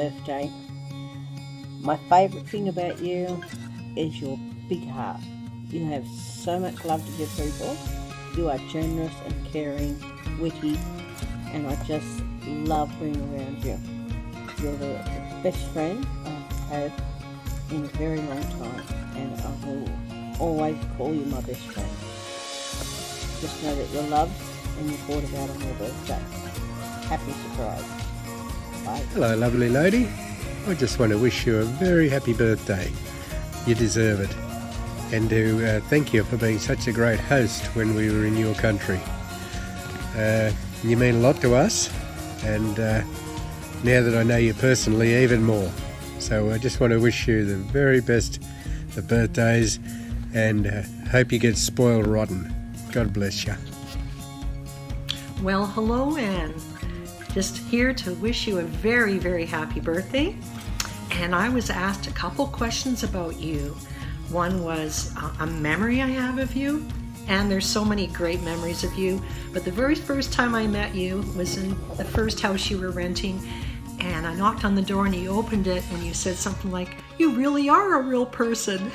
birthday. My favourite thing about you is your big heart. You have so much love to give people. You are generous and caring, witty, and I just love being around you. You're the best friend I've had in a very long time, and I will always call you my best friend. Just know that you're loved and you're thought about on your birthday. Happy surprise. Bye. Hello, lovely lady. I just want to wish you a very happy birthday. You deserve it. And to thank you for being such a great host when we were in your country. You mean a lot to us, and now that I know you personally, even more. So I just want to wish you the very best of birthdays, and hope you get spoiled rotten. God bless you. Well, hello, Anne. Just here to wish you a very, very happy birthday. And I was asked a couple questions about you. One was a memory I have of you, and there's so many great memories of you. But the very first time I met you was in the first house you were renting, and I knocked on the door and you opened it and you said something like, "You really are a real person."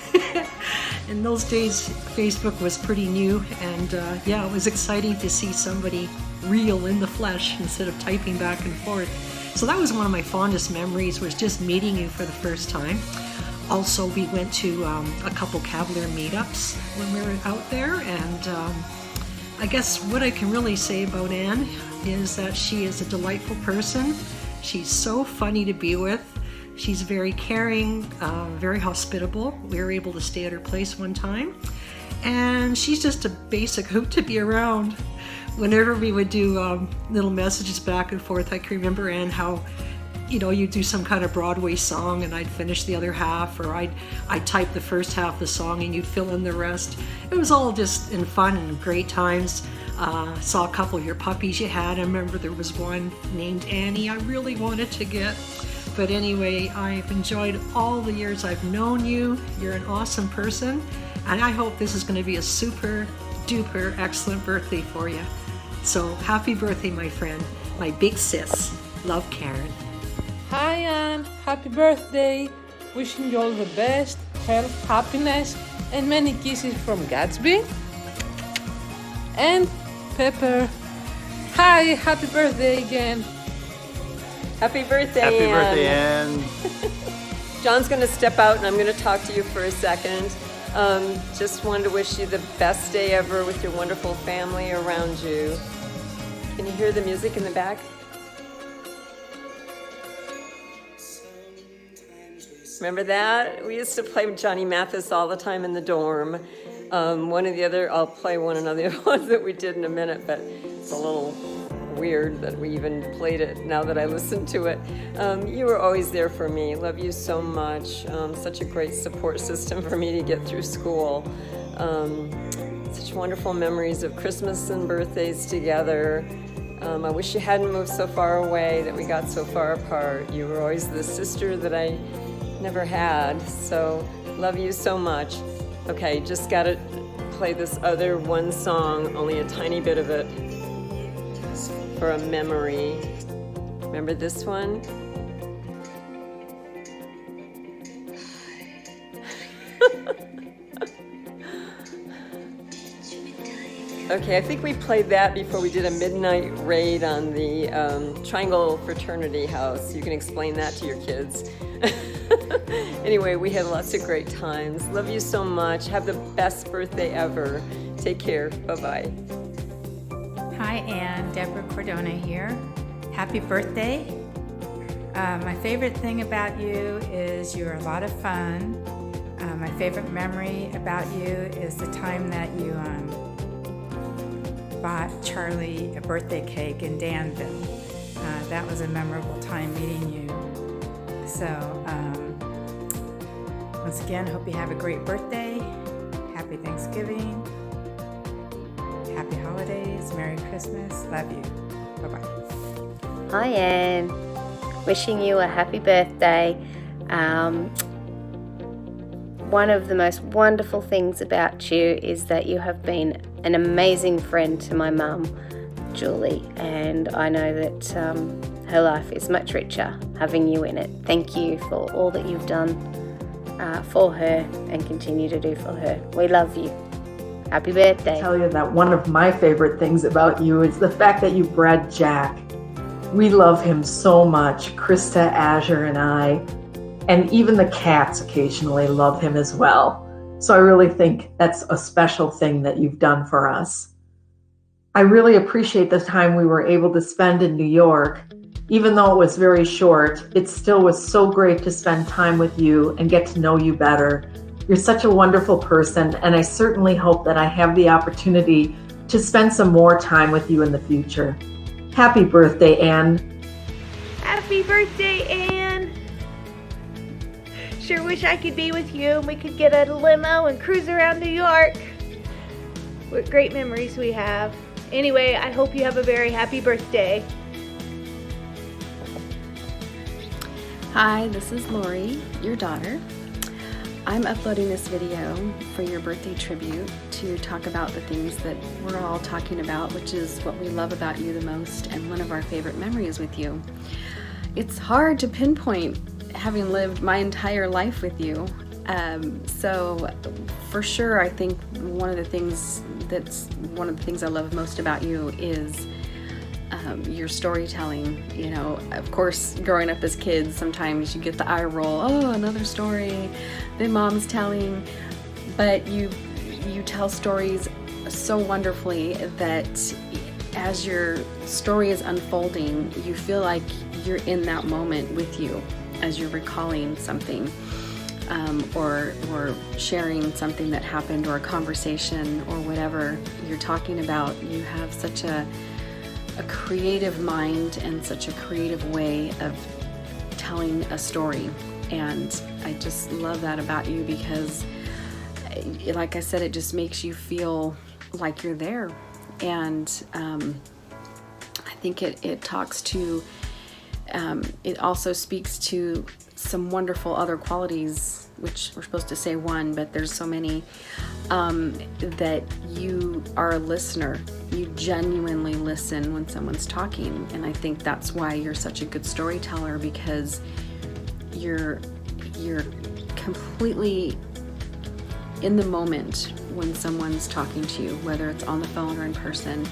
In those days, Facebook was pretty new, and yeah, it was exciting to see somebody real in the flesh instead of typing back and forth. So that was one of my fondest memories, was just meeting you for the first time. Also, we went to a couple Cavalier meetups when we were out there, and I guess what I can really say about Anne is that she is a delightful person. She's so funny to be with. She's very caring, very hospitable. We were able to stay at her place one time, and she's just a basic hoot to be around. Whenever we would do little messages back and forth, I can remember, Anne, how you'd do some kind of Broadway song and I'd finish the other half, or I'd type the first half of the song and you'd fill in the rest. It was all just in fun and great times. Saw a couple of your puppies you had. I remember there was one named Annie I really wanted to get. But anyway, I've enjoyed all the years I've known you. You're an awesome person, and I hope this is going to be a super duper excellent birthday for you. So happy birthday, my friend, my big sis. Love, Karen. Hi, Anne. Happy birthday. Wishing you all the best, health, happiness, and many kisses from Gatsby. And Pepper. Hi, happy birthday again. Happy birthday, Happy Anne. birthday, Anne. John's going to step out and I'm going to talk to you for a second. Just wanted to wish you the best day ever with your wonderful family around you. Can you hear the music in the back? Remember that? We used to play with Johnny Mathis all the time in the dorm. I'll play one another ones that we did in a minute, but it's a little weird that we even played it now that I listen to it. You were always there for me. Love you so much. Such a great support system for me to get through school. Such wonderful memories of Christmas and birthdays together. I wish you hadn't moved so far away, that we got so far apart. You were always the sister that I never had. So love you so much. Okay, just gotta play this other one song, only a tiny bit of it, for a memory. Remember this one? Okay, I think we played that before we did a midnight raid on the Triangle Fraternity House. You can explain that to your kids. Anyway, we had lots of great times. Love you so much. Have the best birthday ever. Take care. Bye-bye. Hi, Anne. Deborah Cordona here. Happy birthday. My favorite thing about you is you're a lot of fun. My favorite memory about you is the time that you bought Charlie a birthday cake in Danville. That was a memorable time meeting you. So, once again, hope you have a great birthday. Happy Thanksgiving. Happy holidays. Merry Christmas. Love you. Bye-bye. Hi, Anne. Wishing you a happy birthday. One of the most wonderful things about you is that you have been an amazing friend to my mum, Julie, and I know that her life is much richer having you in it. Thank you for all that you've done for her and continue to do for her. We love you. Happy birthday. I tell you that one of my favorite things about you is the fact that you bred Jack. We love him so much, Krista, Azure, and I. And even the cats occasionally love him as well. So I really think that's a special thing that you've done for us. I really appreciate the time we were able to spend in New York. Even though it was very short, it still was so great to spend time with you and get to know you better. You're such a wonderful person, and I certainly hope that I have the opportunity to spend some more time with you in the future. Happy birthday, Anne. Happy birthday, Anne. Sure wish I could be with you and we could get a limo and cruise around New York. What great memories we have. Anyway, I hope you have a very happy birthday. Hi, this is Lori, your daughter. I'm uploading this video for your birthday tribute to talk about the things that we're all talking about, which is what we love about you the most and one of our favorite memories with you. It's hard to pinpoint having lived my entire life with you. So for sure, I think one of the things I love most about you is your storytelling. You know, of course, growing up as kids, sometimes you get the eye roll, oh, another story that mom's telling, but you tell stories so wonderfully that as your story is unfolding, you feel like you're in that moment with you as you're recalling something, or sharing something that happened, or a conversation, or whatever you're talking about. You have such a creative mind and such a creative way of telling a story, and I just love that about you because, like I said, it just makes you feel like you're there. And I think it talks to it also speaks to some wonderful other qualities, which we're supposed to say one, but there's so many, that you are a listener. You genuinely listen when someone's talking, and I think that's why you're such a good storyteller, because you're completely in the moment when someone's talking to you, whether it's on the phone or in person,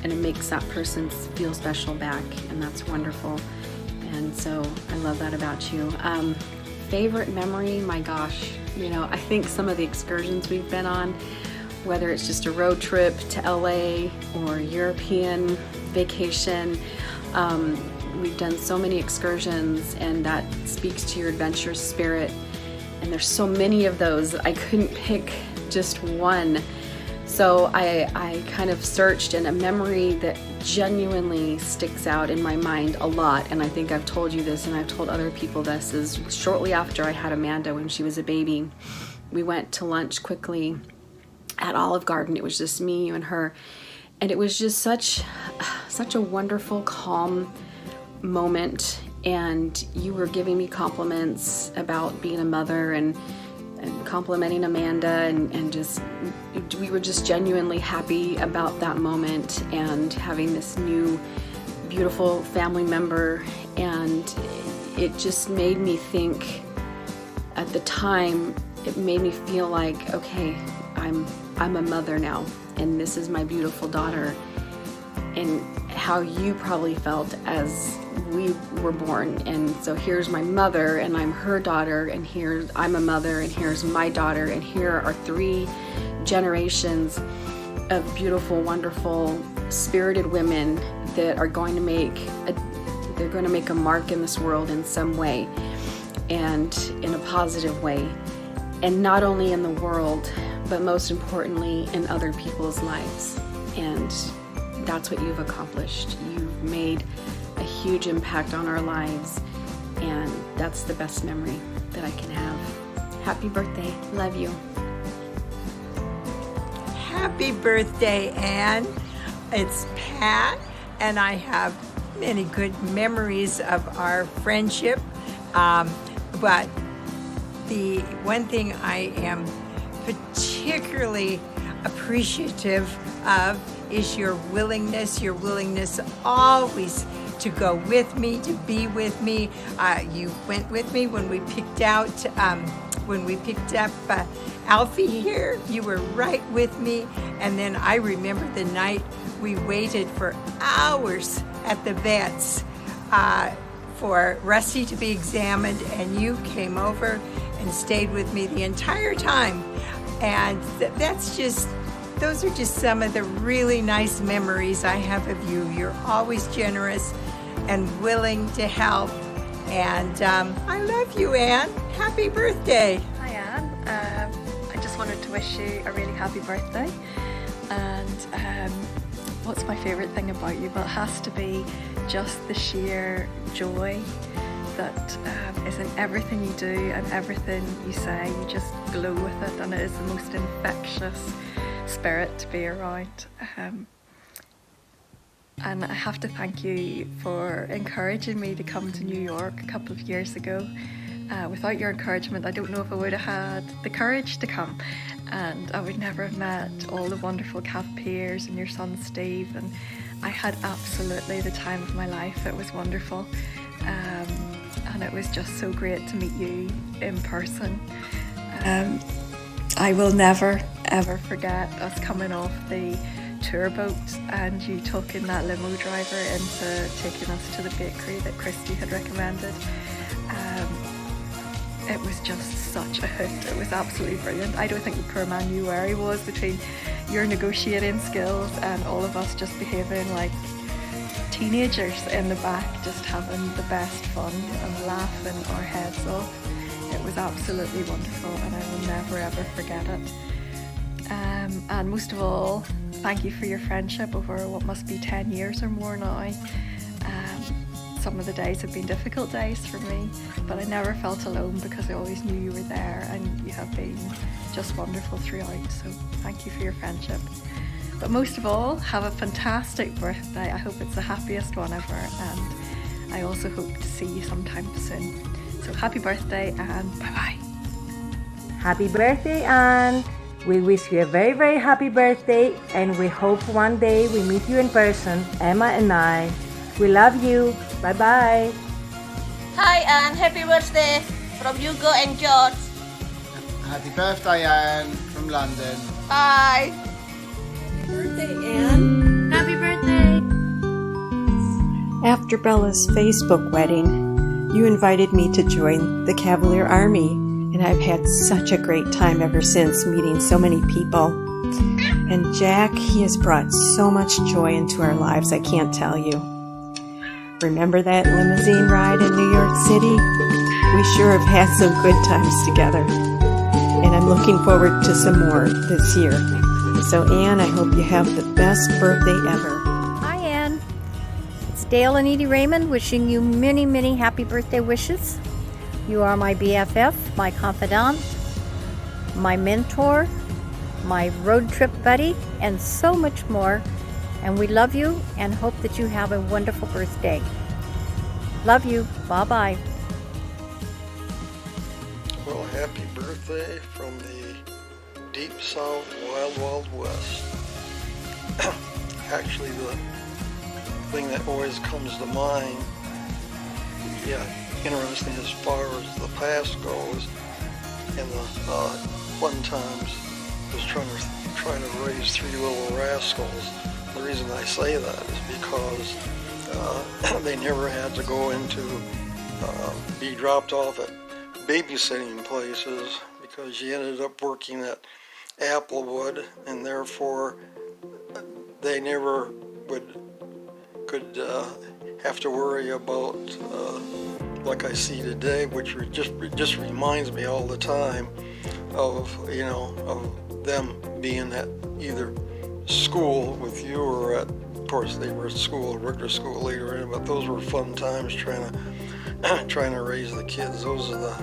and it makes that person feel special back, and that's wonderful. And so I love that about you. Favorite memory, my gosh, you know, I think some of the excursions we've been on, whether it's just a road trip to LA or European vacation, we've done so many excursions, and that speaks to your adventurous spirit. And there's so many of those, I couldn't pick just one. So I kind of searched, and a memory that genuinely sticks out in my mind a lot, and I think I've told you this and I've told other people this, is shortly after I had Amanda when she was a baby, we went to lunch quickly at Olive Garden. It was just me, you, and her, and it was just such a wonderful, calm moment, and you were giving me compliments about being a mother and complimenting Amanda, and just we were just genuinely happy about that moment and having this new beautiful family member. And it just made me think, at the time, it made me feel like, okay, I'm a mother now, and this is my beautiful daughter. And how you probably felt as we were born, and so here's my mother, and I'm her daughter, and here I'm a mother, and here's my daughter, and here are 3 generations of beautiful, wonderful, spirited women that are going to make a mark in this world in some way, and in a positive way, and not only in the world, but most importantly in other people's lives. And that's what you've accomplished. You've made a huge impact on our lives, and that's the best memory that I can have. Happy birthday. Love you. Happy birthday, Anne. It's Pat, and I have many good memories of our friendship. But the one thing I am particularly appreciative of is your willingness always to go with me, to be with me. You went with me when we picked out, when we picked up Alfie here. You were right with me. And then I remember the night we waited for hours at the vet's for Rusty to be examined, and you came over and stayed with me the entire time. And those are just some of the really nice memories I have of you. You're always generous and willing to help. And I love you, Ann. Happy birthday. Hi, Ann. I just wanted to wish you a really happy birthday. And what's my favourite thing about you? Well, it has to be just the sheer joy that is in everything you do and everything you say. You just glow with it, and it is the most infectious spirit to be around. And I have to thank you for encouraging me to come to New York a couple of years ago. Without your encouragement, I don't know if I would have had the courage to come, and I would never have met all the wonderful Kath peers and your son Steve, and I had absolutely the time of my life. It was wonderful, and it was just so great to meet you in person. I will never ever forget us coming off the tour boat and you talking that limo driver into taking us to the bakery that Christy had recommended. It was just such a hoot. It was absolutely brilliant. I don't think the poor man knew where he was between your negotiating skills and all of us just behaving like teenagers in the back, just having the best fun and laughing our heads off. It was absolutely wonderful, and I will never ever forget it. And most of all, thank you for your friendship over what must be 10 years or more now. Some of the days have been difficult days for me, but I never felt alone because I always knew you were there, and you have been just wonderful throughout. So thank you for your friendship. But most of all, have a fantastic birthday. I hope it's the happiest one ever, and I also hope to see you sometime soon. So happy birthday, and bye-bye. Happy birthday, Anne. We wish you a very, very happy birthday, and we hope one day we meet you in person, Emma and I. We love you. Bye-bye. Hi, Anne. Happy birthday from Hugo and George. Happy birthday, Anne, from London. Bye. Birthday, Anne. Happy birthday. After Bella's Facebook wedding, you invited me to join the Cavalier Army, and I've had such a great time ever since, meeting so many people. And Jack, he has brought so much joy into our lives, I can't tell you. Remember that limousine ride in New York City? We sure have had some good times together. And I'm looking forward to some more this year. So Anne, I hope you have the best birthday ever. Hi Anne. It's Dale and Edie Raymond wishing you many, many happy birthday wishes. You are my BFF, my confidant, my mentor, my road trip buddy, and so much more. And we love you and hope that you have a wonderful birthday. Love you. Bye-bye. Well, happy birthday from the deep south, wild, wild west. Actually, the thing that always comes to mind, interesting as far as the past goes, and the fun times was trying to raise three little rascals. The reason I say that is because they never had to go into be dropped off at babysitting places, because she ended up working at Applewood, and therefore they never could have to worry about like I see today, which just reminds me all the time of them being at either school with you, or of course they were at school, regular school later in, but those were fun times trying to raise the kids. Those are the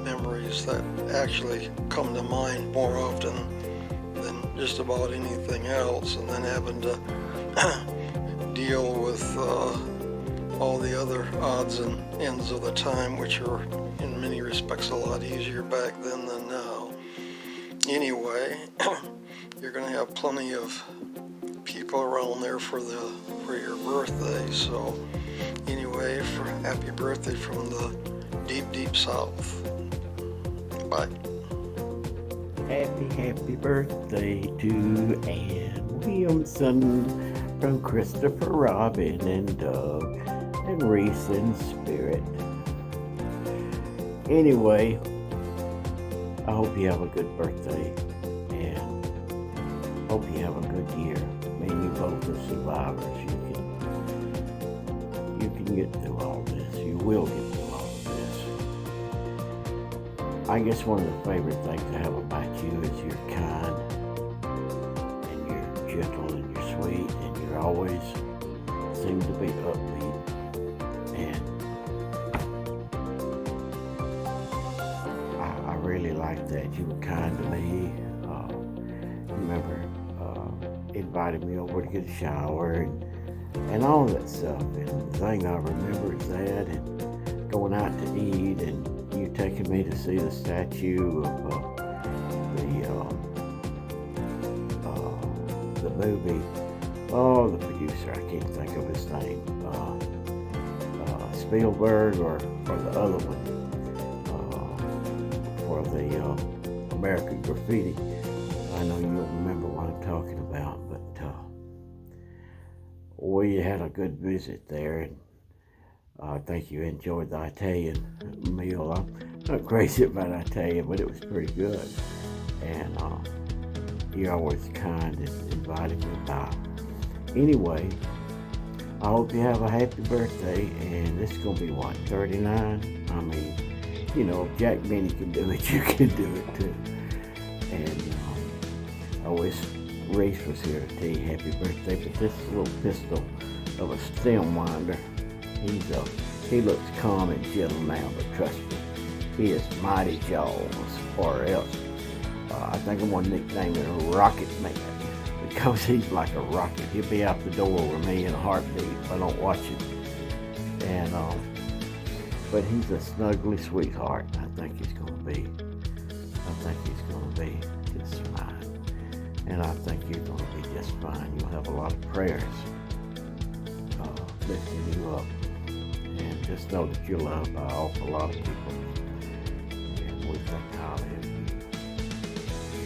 memories that actually come to mind more often than just about anything else, and then having to deal with all the other odds and ends of the time, which are in many respects a lot easier back then than now. Anyway, you're going to have plenty of people around there for the for your birthday. So anyway, happy birthday from the deep, deep South. Bye. Happy birthday to Ann Williamson from Christopher, Robin, and Doug, and Reese and Spirit. Anyway, I hope you have a good birthday, and hope you have a good year. May you both are survivors. You can get through all this. You will get through all of this. I guess one of the favorite things I have about you is you're kind, and you're gentle, and you're sweet, and you always seem to be upbeat. And I really like that. You were kind to me. Remember inviting me over to get a shower and all that stuff. And the thing I remember is that, and going out to eat, and you taking me to see the statue of the movie. Oh, the producer, I can't think of his name. Spielberg or the other one for the American Graffiti. I know you'll remember what I'm talking about, but we had a good visit there, and I think you enjoyed the Italian meal. I'm not crazy about Italian, but it was pretty good. And you're always kind and invited me by. Anyway, I hope you have a happy birthday, and this is going to be, what, 39? I mean, you know, if Jack Benny can do it, you can do it too. And I wish Reese was here to tell you happy birthday, but this little pistol of a stem winder, he looks calm and gentle now, but trust me, he is mighty Jaws, or else I think I'm going to nickname him Rocket Man, because he's like a rocket. He'll be out the door with me in a heartbeat if I don't watch him. And but he's a snuggly sweetheart. I think he's going to be just fine. And I think you're going to be just fine. You'll have a lot of prayers lifting you up. And just know that you're loved by an awful lot of people. And we think highly of you.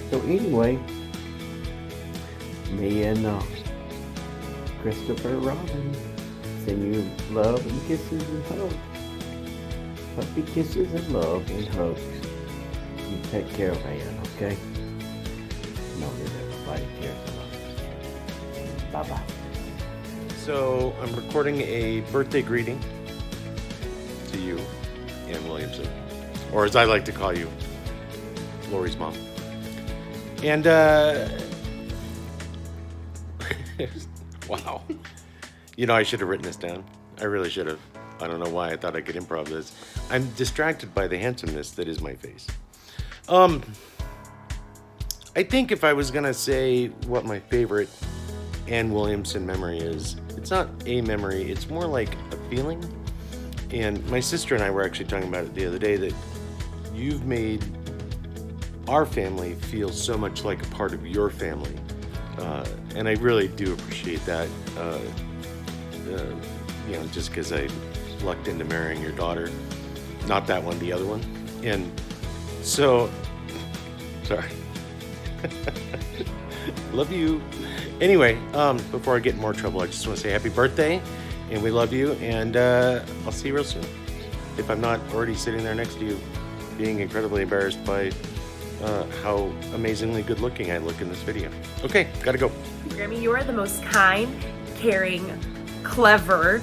So anyway, me and Christopher Robin send you love and kisses and hugs. Puppy kisses and love and hugs. You take care of Ann, okay? Know that everybody cares about you. Bye-bye. So I'm recording a birthday greeting to you, Ann Williamson, or as I like to call you, Lori's mom. And wow. You know, I should have written this down. I really should have. I don't know why I thought I could improv this. I'm distracted by the handsomeness that is my face. I think if I was gonna say what my favorite Ann Williamson memory is, it's not a memory, it's more like a feeling. And my sister and I were actually talking about it the other day, that you've made our family feel so much like a part of your family. And I really do appreciate that. You know, just because I lucked into marrying your daughter. Not that one, the other one. And so, sorry. Love you. Anyway, before I get in more trouble, I just want to say happy birthday, and we love you, and I'll see you real soon. If I'm not already sitting there next to you, being incredibly embarrassed by how amazingly good looking I look in this video. Okay, gotta go. Grammy, you are the most kind, caring, clever,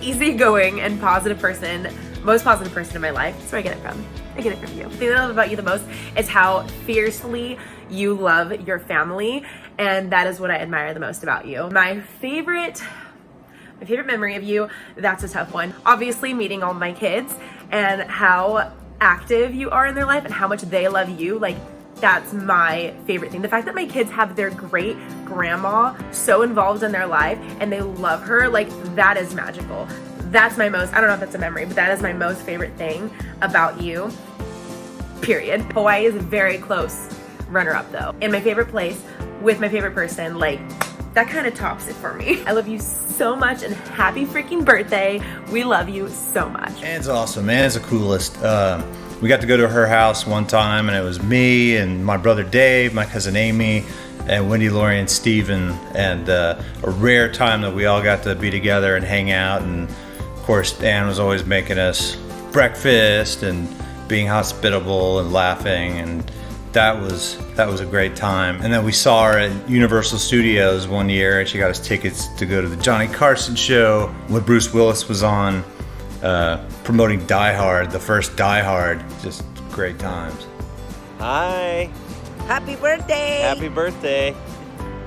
easygoing, and positive person, most positive person in my life. That's where I get it from. I get it from you. The thing that I love about you the most is how fiercely you love your family, and that is what I admire the most about you. My favorite memory of you, that's a tough one. Obviously, meeting all my kids and how active you are in their life and how much they love you. Like, that's my favorite thing. The fact that my kids have their great grandma so involved in their life and they love her, like, that is magical. That's my most, I don't know if that's a memory, but that is my most favorite thing about you, period. Hawaii is a very close runner-up though. And my favorite place with my favorite person, like, that kind of tops it for me. I love you so much and happy freaking birthday. We love you so much. Anne's awesome. Anne's the coolest. We got to go to her house one time, and it was me and my brother Dave, my cousin Amy, and Wendy, Lori, and Steven, and a rare time that we all got to be together and hang out. And of course, Anne was always making us breakfast and being hospitable and laughing, and that was a great time. And then we saw her at Universal Studios one year, and she got us tickets to go to the Johnny Carson show when Bruce Willis was on, promoting Die Hard, the first Die Hard. Just great times. Hi. Happy birthday! Happy birthday.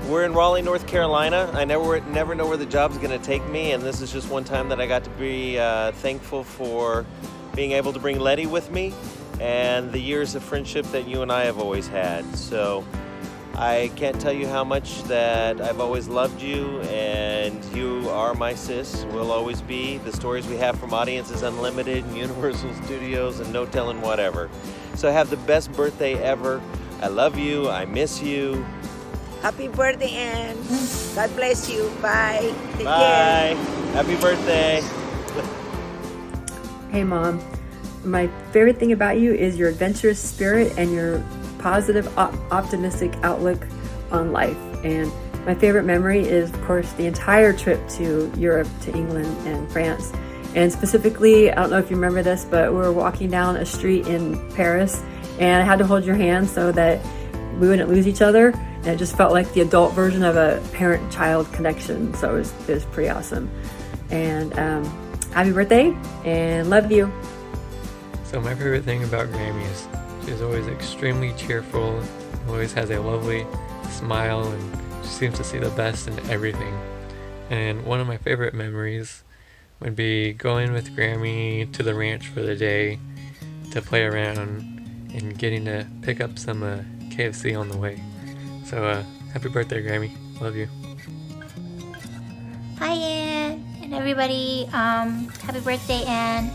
We're in Raleigh, North Carolina. I never know where the job's going to take me, and this is just one time that I got to be thankful for being able to bring Letty with me and the years of friendship that you and I have always had. So I can't tell you how much that I've always loved you, and you are my sis, will always be. The stories we have from Audiences Unlimited and Universal Studios and no telling whatever. So have the best birthday ever. I love you. I miss you. Happy birthday, Anne. God bless you. Bye. Take Bye. care. Happy birthday. Hey Mom, my favorite thing about you is your adventurous spirit and your positive, optimistic outlook on life. And my favorite memory is, of course, the entire trip to Europe, to England and France. And specifically, I don't know if you remember this, but we were walking down a street in Paris, and I had to hold your hand so that we wouldn't lose each other. And it just felt like the adult version of a parent-child connection. So it was pretty awesome. And happy birthday, and love you. So my favorite thing about Grammy is she's always extremely cheerful, always has a lovely smile, and she seems to see the best in everything. And one of my favorite memories would be going with Grammy to the ranch for the day to play around and getting to pick up some KFC on the way. So happy birthday, Grammy. Love you. Hi, Anne and everybody. Happy birthday, Anne.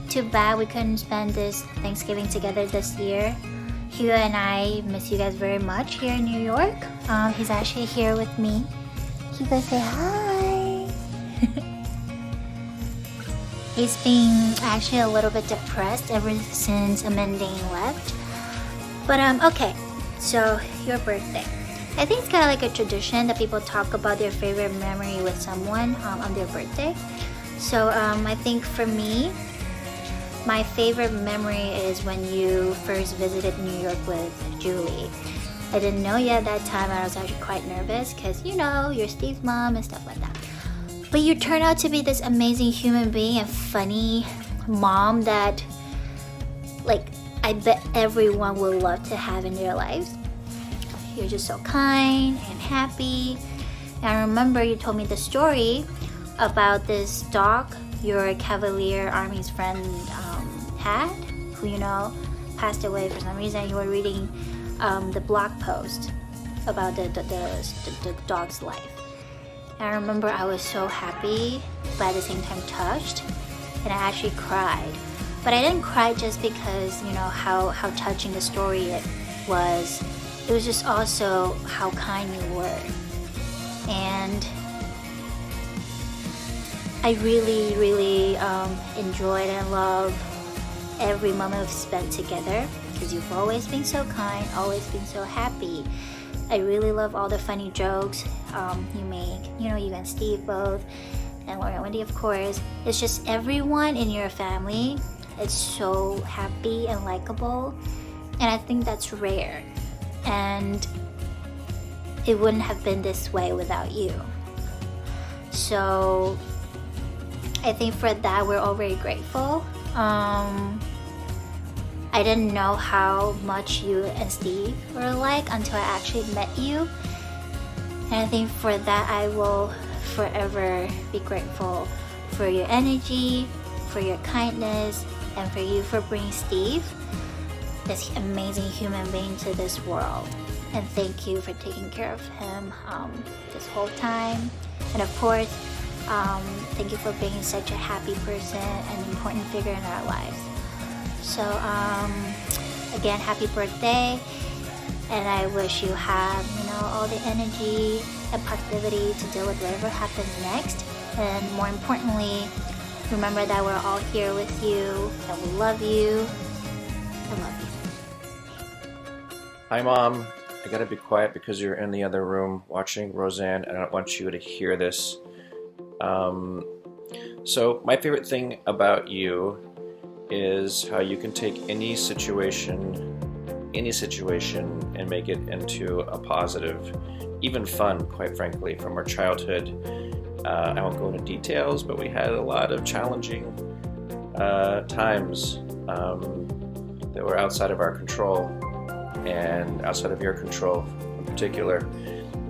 Too bad we couldn't spend this Thanksgiving together this year. Hugh and I miss you guys very much here in New York. He's actually here with me. Hugh, go say hi. He's been actually a little bit depressed ever since Amandine left. But okay, so your birthday. I think it's kind of like a tradition that people talk about their favorite memory with someone on their birthday. So I think for me, my favorite memory is when you first visited New York with Julie. I didn't know you at that time. I was actually quite nervous because, you know, you're Steve's mom and stuff like that. But you turned out to be this amazing human being and funny mom that, like, I bet everyone would love to have in their lives. You're just so kind and happy. And I remember you told me the story about this dog your Cavalier Army's friend had, who, you know, passed away for some reason. You were reading the blog post about the dog's life. And I remember I was so happy, but at the same time touched, and I actually cried. But I didn't cry just because, you know, how touching the story it was. It was just also how kind you were. And I really, really enjoyed and loved every moment we've spent together, because you've always been so kind, always been so happy. I really love all the funny jokes you make. You know, you and Steve both, and Laura and Wendy, of course. It's just everyone in your family is so happy and likable, and I think that's rare. And it wouldn't have been this way without you. So I think for that we're all very grateful. I didn't know how much you and Steve were alike until I actually met you. And I think for that I will forever be grateful for your energy, for your kindness, and for you for bringing Steve, this amazing human being, to this world. And thank you for taking care of him this whole time. And of course, thank you for being such a happy person and important figure in our lives. So again, happy birthday, and I wish you have, you know, all the energy and positivity to deal with whatever happens next. And more importantly, remember that we're all here with you, that we love you. I love you. Hi, Mom. I gotta be quiet because you're in the other room watching Roseanne, and I don't want you to hear this. So my favorite thing about you is how you can take any situation, and make it into a positive, even fun, quite frankly, from our childhood. I won't go into details, but we had a lot of challenging times that were outside of our control, and outside of your control in particular.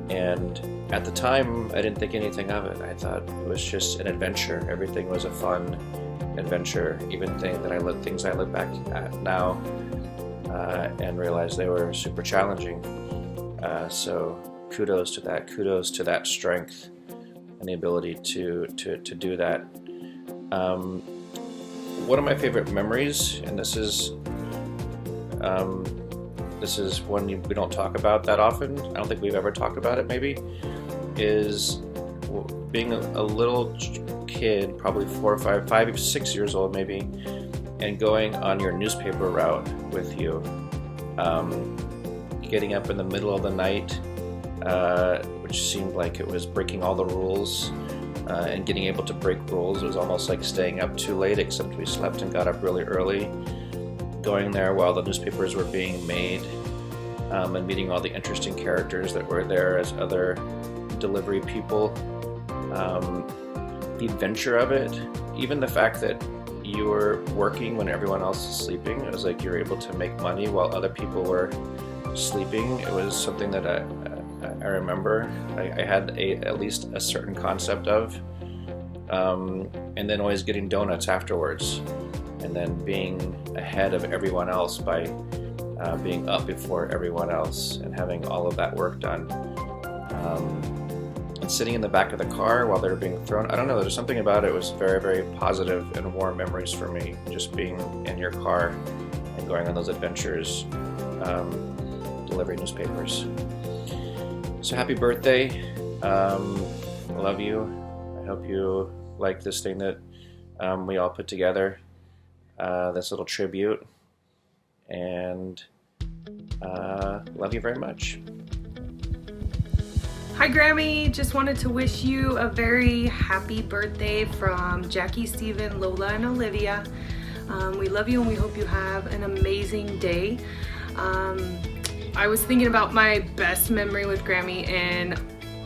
And at the time, I didn't think anything of it. I thought it was just an adventure. Everything was a fun adventure, even things I look back at now and realize they were super challenging. So kudos to that. Kudos to that strength and the ability to do that. One of my favorite memories, and this is one we don't talk about that often, I don't think we've ever talked about it maybe, is being a little kid, probably 4 or 5, 6 years old maybe, and going on your newspaper route with you. Getting up in the middle of the night, which seemed like it was breaking all the rules, and getting able to break rules. It was almost like staying up too late, except we slept and got up really early. Going there while the newspapers were being made, and meeting all the interesting characters that were there as other delivery people. The adventure of it, even the fact that you were working when everyone else is sleeping. It was like you were able to make money while other people were sleeping. It was something that I remember. I had at least a certain concept of, and then always getting donuts afterwards, and then being ahead of everyone else by being up before everyone else and having all of that work done. And sitting in the back of the car while they were being thrown. I don't know, there's something about it was very, very positive and warm memories for me, just being in your car and going on those adventures, delivering newspapers. So happy birthday. I love you. I hope you like this thing that we all put together, this little tribute, and love you very much. Hi Grammy, just wanted to wish you a very happy birthday from Jackie, Steven, Lola, and Olivia. We love you and we hope you have an amazing day. I was thinking about my best memory with Grammy, and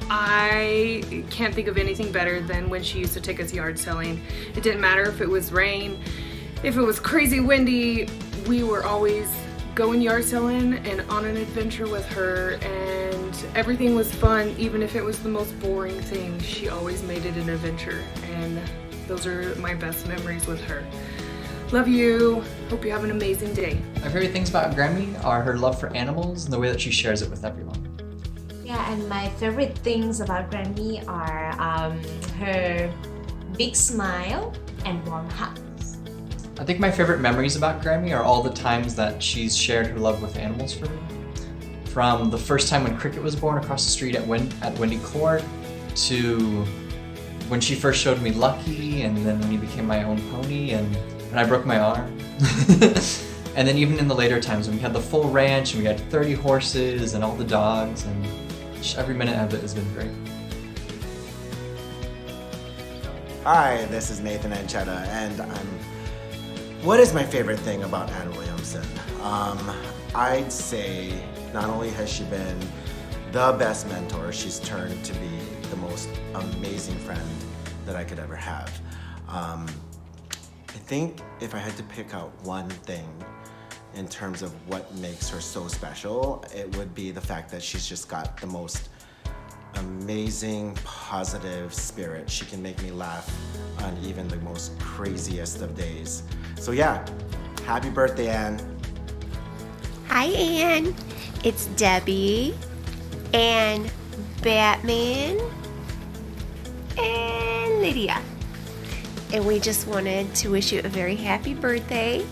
I can't think of anything better than when she used to take us yard selling. It didn't matter if it was rain, if it was crazy windy, we were always going yard selling and on an adventure with her, and everything was fun, even if it was the most boring thing. She always made it an adventure, and those are my best memories with her. Love you. Hope you have an amazing day. My favorite things about Grammy are her love for animals and the way that she shares it with everyone. Yeah, and my favorite things about Grammy are her big smile and warm hugs. I think my favorite memories about Grammy are all the times that she's shared her love with animals for me. From the first time when Cricket was born across the street at Wendy Court, to when she first showed me Lucky, and then when he became my own pony, and when I broke my arm. And then even in the later times when we had the full ranch and we had 30 horses and all the dogs, and every minute of it has been great. Hi, this is Nathan Anchetta, and what is my favorite thing about Ann Williamson? I'd say not only has she been the best mentor, she's turned to be the most amazing friend that I could ever have. I think if I had to pick out one thing in terms of what makes her so special, it would be the fact that she's just got the most amazing, positive spirit. She can make me laugh on even the most craziest of days. So yeah, happy birthday, Ann. Hi, Ann. It's Debbie and Batman and Lydia. And we just wanted to wish you a very happy birthday.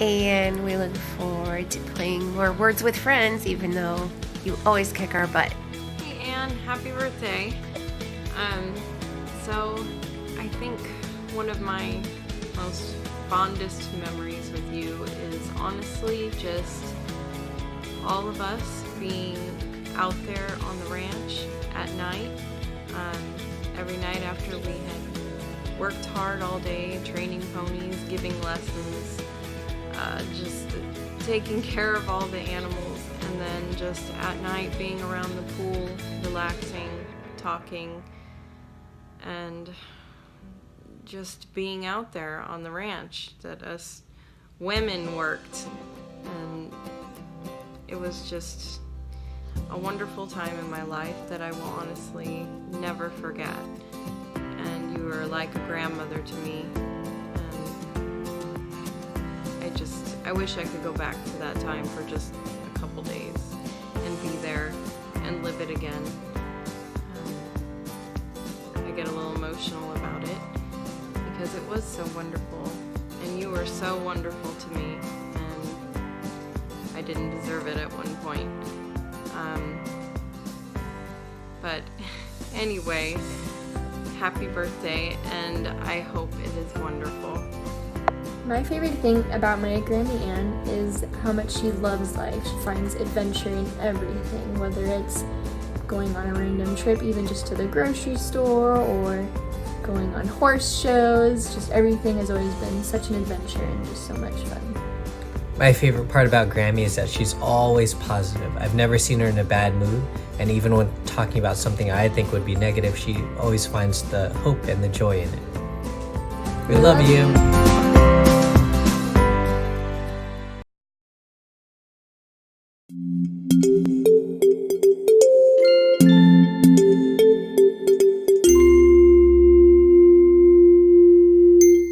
And we look forward to playing more Words with Friends, even though you always kick our butt. Hey Anne, happy birthday. So I think one of my most fondest memories with you is honestly just all of us being out there on the ranch at night. Every night after we had worked hard all day, training ponies, giving lessons, just taking care of all the animals, and then just at night being around the pool, relaxing, talking, and just being out there on the ranch that us women worked. And it was just a wonderful time in my life that I will honestly never forget. And you were like a grandmother to me. I wish I could go back to that time for just a couple days and be there and live it again. I get a little emotional about it because it was so wonderful, and you were so wonderful to me, and I didn't deserve it at one point. But anyway, happy birthday, and I hope it is wonderful. My favorite thing about my Grammy Ann is how much she loves life. She finds adventure in everything, whether it's going on a random trip, even just to the grocery store, or going on horse shows. Just everything has always been such an adventure and just so much fun. My favorite part about Grammy is that she's always positive. I've never seen her in a bad mood, and even when talking about something I think would be negative, she always finds the hope and the joy in it. We love you.